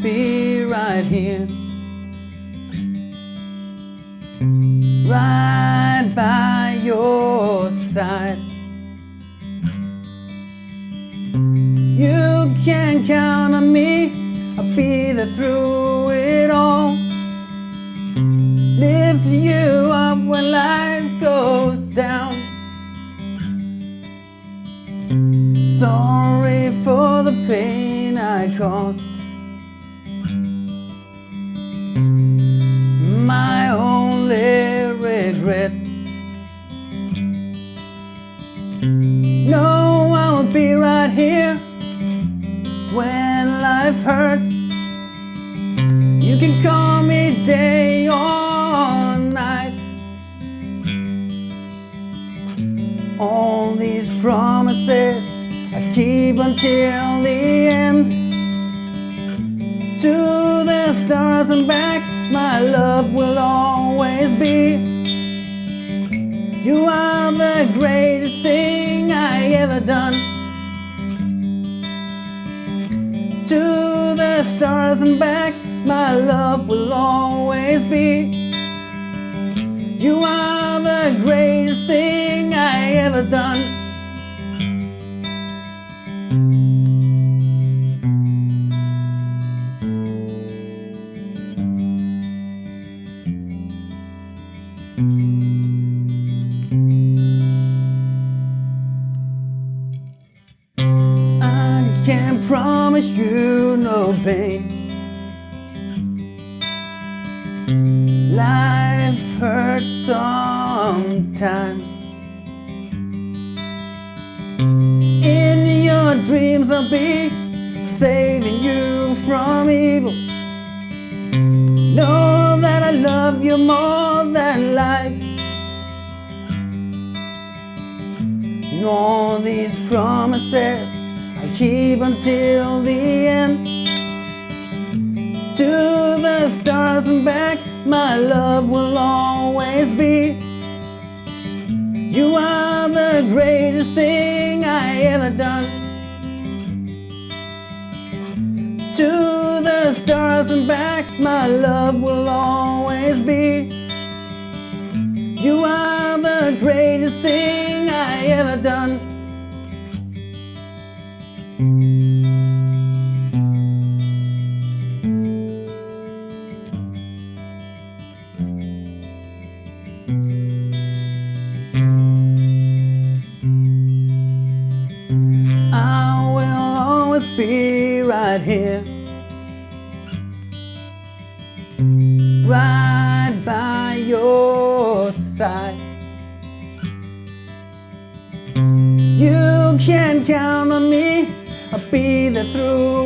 be right here, right by your side. You can count on me, I'll be there through it all. Lift you up when life goes down. Sorry for the pain I caused, my only regret. No, I will be right here when life hurts. You can call me day or night. All these promises I keep until the end. To the stars and back, my love will always be. You are the greatest thing I ever done. To the stars and back, my love will always be. You are the greatest thing I ever done. I can't promise you no pain. Life hurts sometimes. In your dreams I'll be saving you from evil. Know that I love you more than life. And all these promises I keep until the end. To the stars and back, my love will always be. You are the greatest thing I ever done. To the stars and back, my love will always be. You are the greatest thing I ever done. I will always be right here, right by your side. You can count on me, I'll be there through